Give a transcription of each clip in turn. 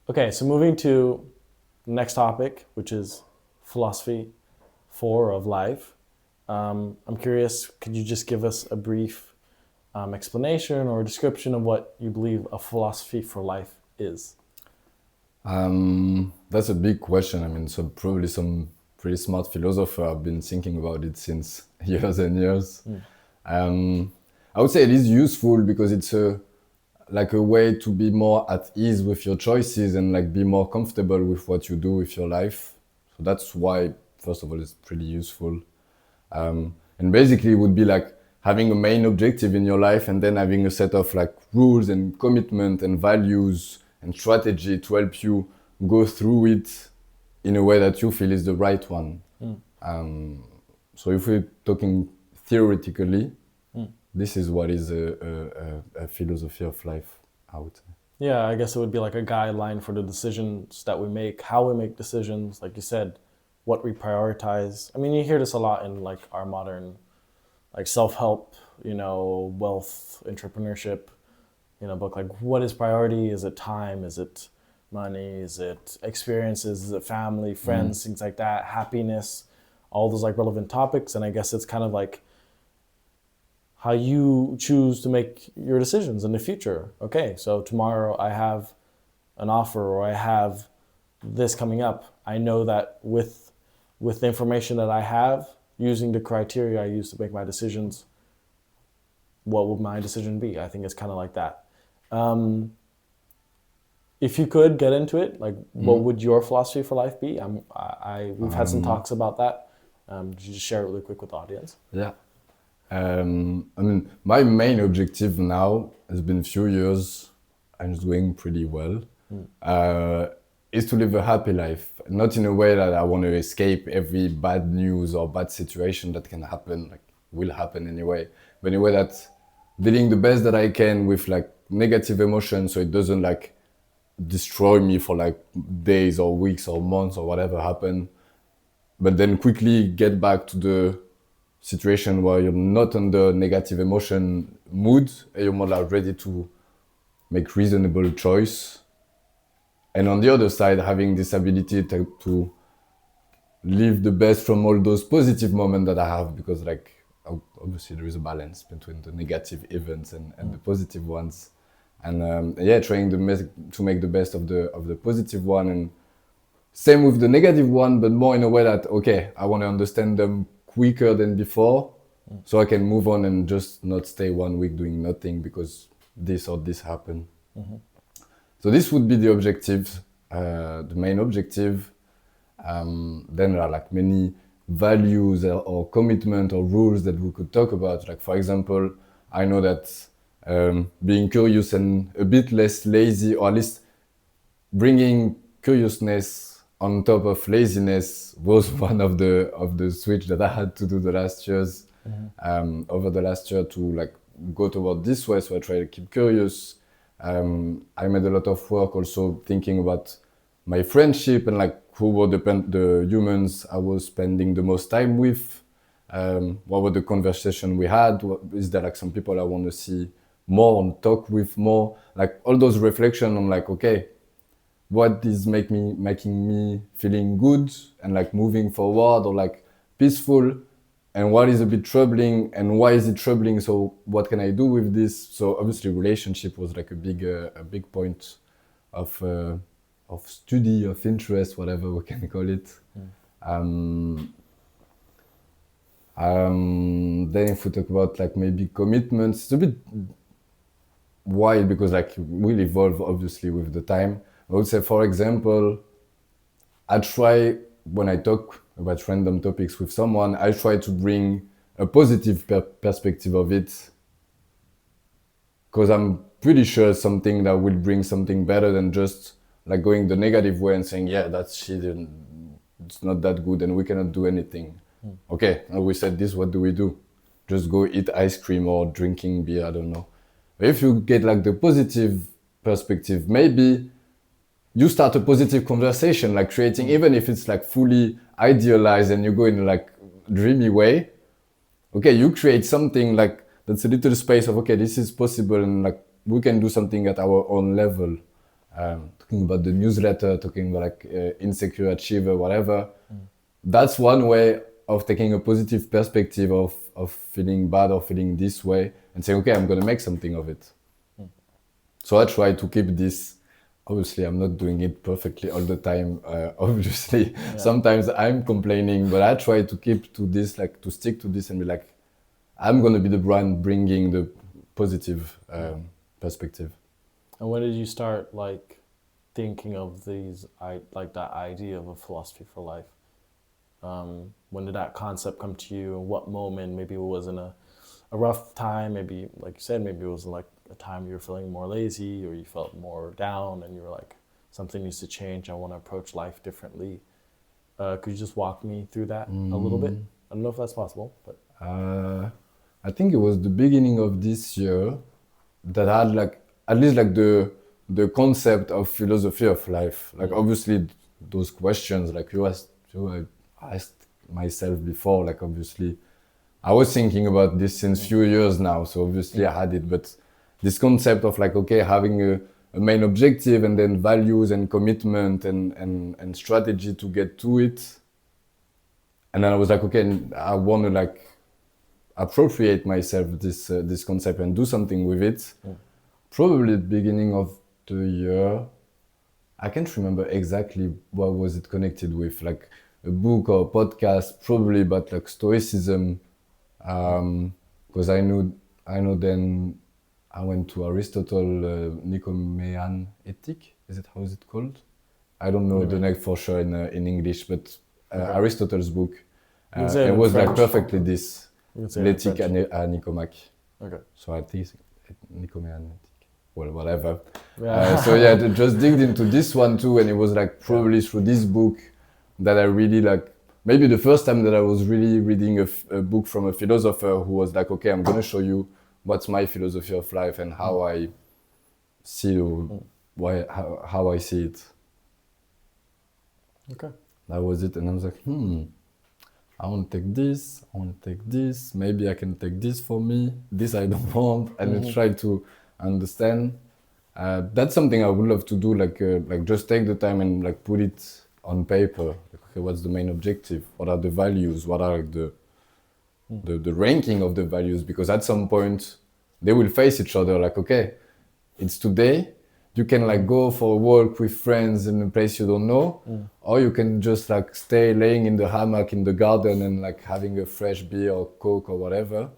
Okay, so moving to next topic, which is philosophy four of life. I'm curious, could you just give us a brief explanation or description of what you believe a philosophy for life is? That's a big question. I mean, so probably some pretty smart philosopher have been thinking about it since years and years. Mm. Um, I would say it is useful because it's a way to be more at ease with your choices and like be more comfortable with what you do with your life. So that's why, first of all, it's pretty useful. And basically, it would be like having a main objective in your life and then having a set of like rules and commitment and values and strategy to help you go through it in a way that you feel is the right one. Mm. So if we're talking theoretically, Mm. this is what is a philosophy of life, I would say. Yeah, I guess it would be like a guideline for the decisions that we make, how we make decisions, like you said, what we prioritize. I mean, you hear this a lot in like our modern like self-help, wealth, entrepreneurship, book. Like what is priority? Is it time? Is it money? Is it experiences? Is it family, friends, things like that, happiness, all those like relevant topics. And I guess it's kind of like how you choose to make your decisions in the future. Okay, so tomorrow I have an offer or I have this coming up. I know that with the information that I have, using the criteria I use to make my decisions, what will my decision be? I think it's kind of like that. If you could get into it, like what would your philosophy for life be? We've had some talks about that. Could you just share it really quick with the audience? Yeah. I mean, my main objective now has been a few years, and it's going pretty well, is to live a happy life. Not in a way that I want to escape every bad news or bad situation that can happen, like will happen anyway, but in a way that dealing the best that I can with like negative emotions so it doesn't like destroy me for like days or weeks or months or whatever happen, but then quickly get back to the situation where you're not under negative emotion mood and you're more like ready to make reasonable choice. And on the other side, having this ability to live the best from all those positive moments that I have, because like obviously there is a balance between the negative events and the positive ones. And trying to make the best of the positive one, and same with the negative one, but more in a way that okay, I want to understand them quicker than before, so I can move on and just not stay 1 week doing nothing because this or this happened. So this would be the objective, the main objective. Then there are like many values or commitment or rules that we could talk about. Like for example, I know that being curious and a bit less lazy, or at least bringing curiousness on top of laziness, was one of the switch that I had to do the last years. Over the last year to like go toward this way. So I try to keep curious. I made a lot of work also thinking about my friendship and like who were the humans I was spending the most time with. What were the conversation we had? Is there like some people I want to see more and talk with more? Like all those reflections on like, okay, what is making me feeling good and like moving forward or like peaceful, and what is a bit troubling and why is it troubling, so what can I do with this? So obviously relationship was like a big point of study, of interest, whatever we can call it. Then if we talk about like maybe commitments, it's a bit wide because like will evolve obviously with the time. I would say, for example, I try, when I talk about random topics with someone, I try to bring a positive perspective of it, because I'm pretty sure it's something that will bring something better than just like going the negative way and saying, yeah, that's shit and it's not that good and we cannot do anything. Okay, now we said this, what do we do? Just go eat ice cream or drinking beer, I don't know. But if you get like the positive perspective, maybe you start a positive conversation, like creating, even if it's like fully idealized and you go in like dreamy way, okay, you create something like that's a little space of, okay, this is possible and like we can do something at our own level. talking about the newsletter, talking about like insecure achiever, whatever. That's one way of taking a positive perspective of feeling bad or feeling this way and saying, okay, I'm going to make something of it. So I try to keep this. Obviously, I'm not doing it perfectly all the time. Obviously, sometimes I'm complaining, but I try to keep to this, like to stick to this and be like, I'm going to be the brand bringing the positive perspective. And when did you start like thinking of like that idea of a philosophy for life? When did that concept come to you? And what moment? Maybe it was in a rough time. Maybe, like you said, maybe it was like a time you were feeling more lazy or you felt more down and you were like, something needs to change. I want to approach life differently. Could you just walk me through that a little bit? I don't know if that's possible, but I think it was the beginning of this year that I had like at least like the concept of philosophy of life. Like obviously those questions like I asked myself before, like obviously I was thinking about this since few years now, so obviously I had it, but this concept of like, okay, having a main objective and then values and commitment and strategy to get to it. And then I was like, okay, I want to like appropriate myself this concept and do something with it. Probably at the beginning of the year. I can't remember exactly what was it connected with, like a book or a podcast, probably about like stoicism. Because I know then I went to Aristotle Nicomachean Ethic. How is it called? I don't know the name for sure in English, but Aristotle's book. It was like perfectly this L'éthique à Nicomaque. Okay. So I think Nicomachean Ethic. Well, whatever. So yeah, just digged into this one too, and it was like probably through this book that I really like. Maybe the first time that I was really reading a book from a philosopher who was like, okay, I'm gonna show you what's my philosophy of life and how I see how I see it. Okay. That was it, and I was like, I want to take this, I want to take this, maybe I can take this for me, this I don't want, and I try to understand. That's something I would love to do, like just take the time and like put it on paper. Like, okay, what's the main objective? What are the values? What are like the ranking of the values? Because at some point they will face each other. Like, okay, it's today. You can like go for a walk with friends in a place you don't know, or you can just like stay laying in the hammock in the garden and like having a fresh beer or Coke or whatever.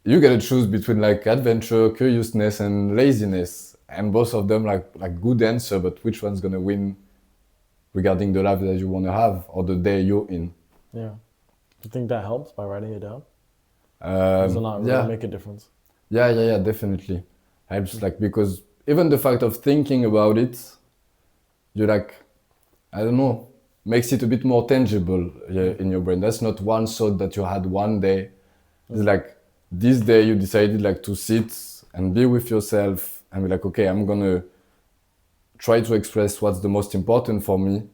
You gotta choose between like adventure, curiousness, and laziness, and both of them like good answer. But which one's gonna win regarding the life that you want to have or the day you're in? Yeah. Do you think that helps by writing it down? Does it not really make a difference? Yeah, definitely helps. Like because even the fact of thinking about it, you like, I don't know, makes it a bit more tangible in your brain. That's not one thought that you had one day. It's like this day you decided like to sit and be with yourself and be like, okay, I'm gonna try to express what's the most important for me.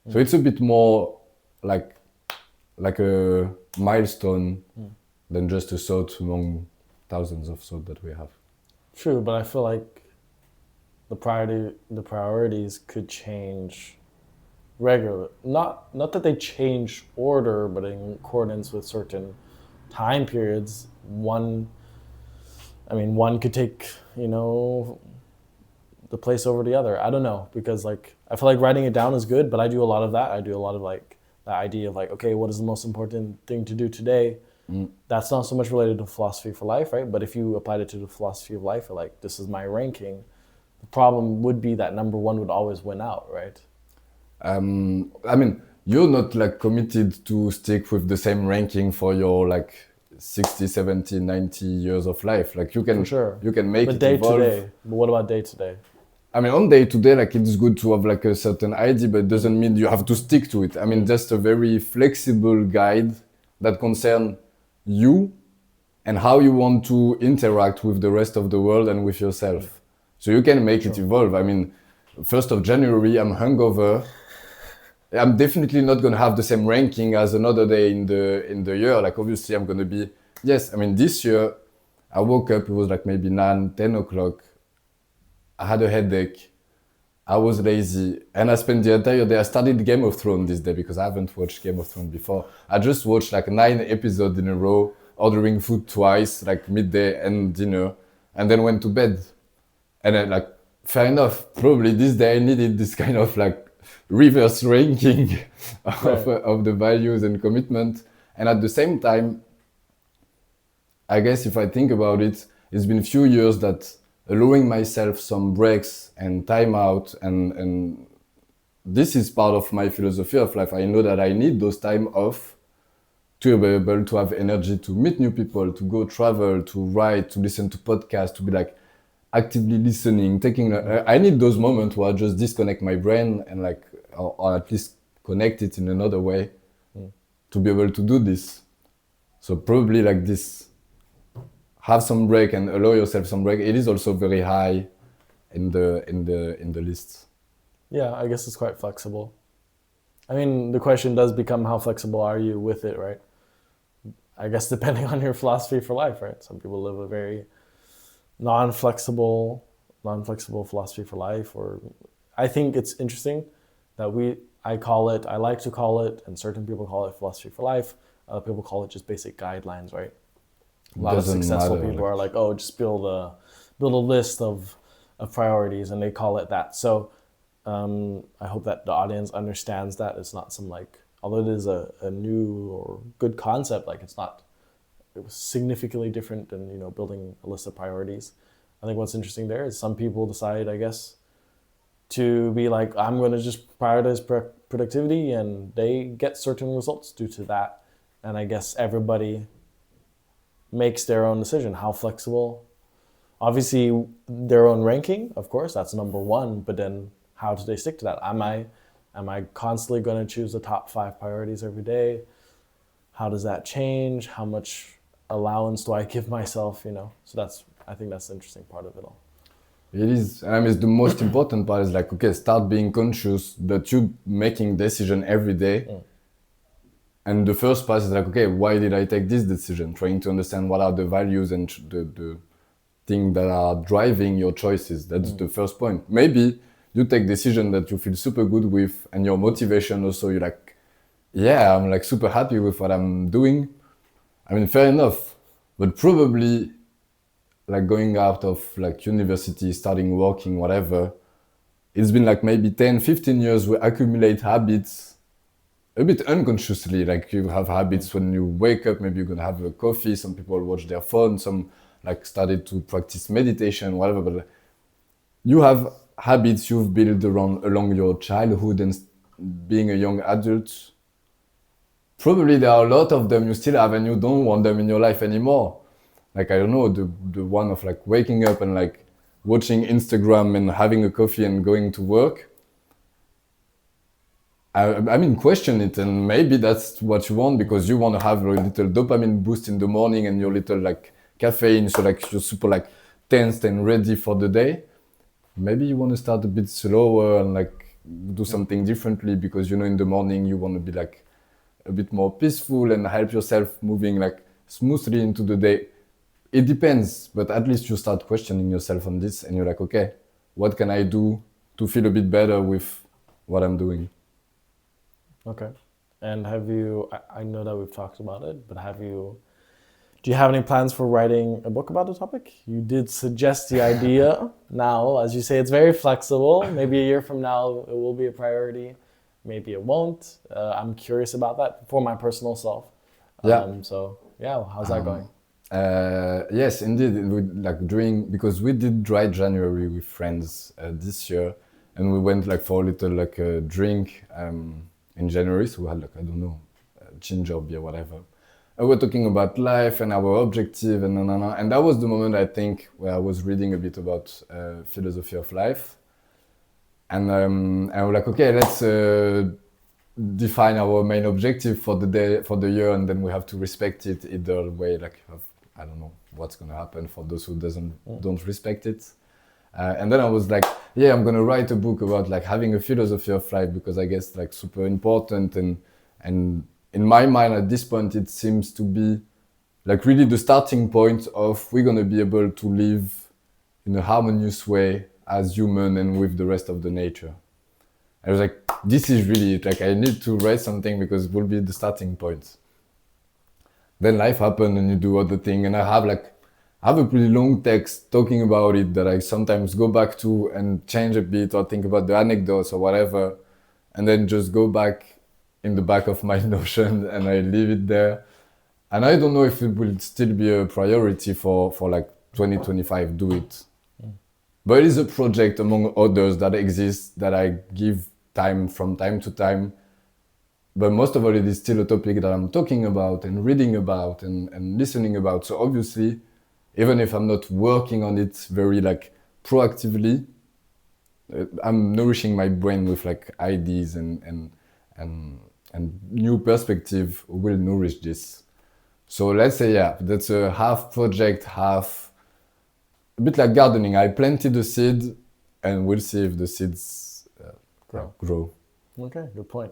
So it's a bit more like a milestone than just a thought among thousands of thoughts that we have. True, but I feel like the priorities could change regularly. Not that they change order, but in accordance with certain time periods. One could take, the place over the other. I don't know, because like I feel like writing it down is good, but I do a lot of that. I do a lot of like the idea of like, okay, what is the most important thing to do today? That's not so much related to philosophy for life, right? But if you applied it to the philosophy of life, or like this is my ranking, the problem would be that number one would always win out, right? You're not like committed to stick with the same ranking for your like 60, 70, 90 years of life. Like you can, For sure. you can make But it day evolve. to day. But what about day to day? On day to day, like it's good to have like a certain idea, but it doesn't mean you have to stick to it. Just a very flexible guide that concerns you and how you want to interact with the rest of the world and with yourself. So you can make it evolve. 1st of January, I'm hungover. I'm definitely not going to have the same ranking as another day in the year. Like obviously I'm going to be, this year I woke up, it was like maybe 9, 10 o'clock. I had a headache. I was lazy and I spent the entire day. I started Game of Thrones this day because I haven't watched Game of Thrones before. I just watched like 9 episodes in a row, ordering food twice, like midday and dinner, and then went to bed. And then, like, fair enough, probably this day I needed this kind of like reverse ranking of the values and commitment. And at the same time, I guess if I think about it, it's been a few years that allowing myself some breaks and time out and this is part of my philosophy of life. I know that I need those time off to be able to have energy to meet new people, to go travel, to write, to listen to podcasts, to be like actively listening, I need those moments where I just disconnect my brain and like, or at least connect it in another way to be able to do this. So probably like this, have some break and allow yourself some break. It is also very high in the list. Yeah, I guess it's quite flexible. I mean, the question does become how flexible are you with it, right? I guess depending on your philosophy for life, right? Some people live a very non-flexible philosophy for life. Or I think it's interesting that I like to call it, and certain people call it philosophy for life. Other people call it just basic guidelines, right? A lot of successful people are like, oh, just build a list of priorities, and they call it that. So I hope that the audience understands that it's not some like, although it is a new or good concept, like it was significantly different than, you know, building a list of priorities. I think what's interesting there is some people decide, I guess, to be like, I'm going to just prioritize productivity, and they get certain results due to that. And I guess everybody makes their own decision. How flexible? Obviously, their own ranking, of course, that's number one. But then, how do they stick to that? Am I constantly going to choose the top 5 priorities every day? How does that change? How much allowance do I give myself? You know, so I think that's the interesting part of it all. It is, and I mean, the most important part is like, okay, start being conscious that you're making decision every day. And the first part is like, okay, why did I take this decision? Trying to understand what are the values and the things that are driving your choices. That's the first point. Maybe you take decision that you feel super good with, and your motivation also, you're like, yeah, I'm like super happy with what I'm doing. I mean, fair enough, but probably like going out of like university, starting working, whatever, it's been like maybe 10, 15 years we accumulate habits a bit unconsciously. Like you have habits when you wake up, maybe you're gonna have a coffee, some people watch their phone, some like started to practice meditation, whatever, but like, you have habits you've built along your childhood and being a young adult. Probably there are a lot of them you still have and you don't want them in your life anymore. Like, I don't know, the one of like waking up and like watching Instagram and having a coffee and going to work. I mean, question it, and maybe that's what you want because you want to have a little dopamine boost in the morning and your little like caffeine, so like you're super like tensed and ready for the day. Maybe you want to start a bit slower and like do something differently because, you know, in the morning you want to be like a bit more peaceful and help yourself moving like smoothly into the day. It depends, but at least you start questioning yourself on this and you're like, okay, what can I do to feel a bit better with what I'm doing? Okay. And I know that we've talked about it, but do you have any plans for writing a book about the topic? You did suggest the idea. Now, as you say, it's very flexible. Maybe a year from now, it will be a priority. Maybe it won't. I'm curious about that for my personal self. So yeah, how's that going? Yes, indeed. Because we did Dry January with friends this year, and we went like for a little like a drink in January. So we had like, I don't know, ginger beer, whatever. And we're talking about life and our objective and that was the moment I think where I was reading a bit about philosophy of life. And I was like, okay, let's define our main objective for the day, for the year, and then we have to respect it either way. Like, I don't know what's gonna happen for those who don't respect it. And then I was like, yeah, I'm gonna write a book about like having a philosophy of life because I guess like super important and in my mind at this point it seems to be like really the starting point of we're gonna be able to live in a harmonious way as human and with the rest of the nature. I was like, this is really it. Like, I need to write something because it will be the starting point. Then life happened and you do other thing, and I have a pretty long text talking about it that I sometimes go back to and change a bit or think about the anecdotes or whatever, and then just go back in the back of my Notion and I leave it there. And I don't know if it will still be a priority for like 2025, do it. But it is a project among others that exists that I give time from time to time. But most of all, it is still a topic that I'm talking about and reading about and listening about. So obviously, even if I'm not working on it very like proactively, I'm nourishing my brain with like ideas and new perspective will nourish this. So let's say, yeah, that's a half project, half a bit like gardening. I planted the seed and we'll see if the seeds grow. Okay, good point.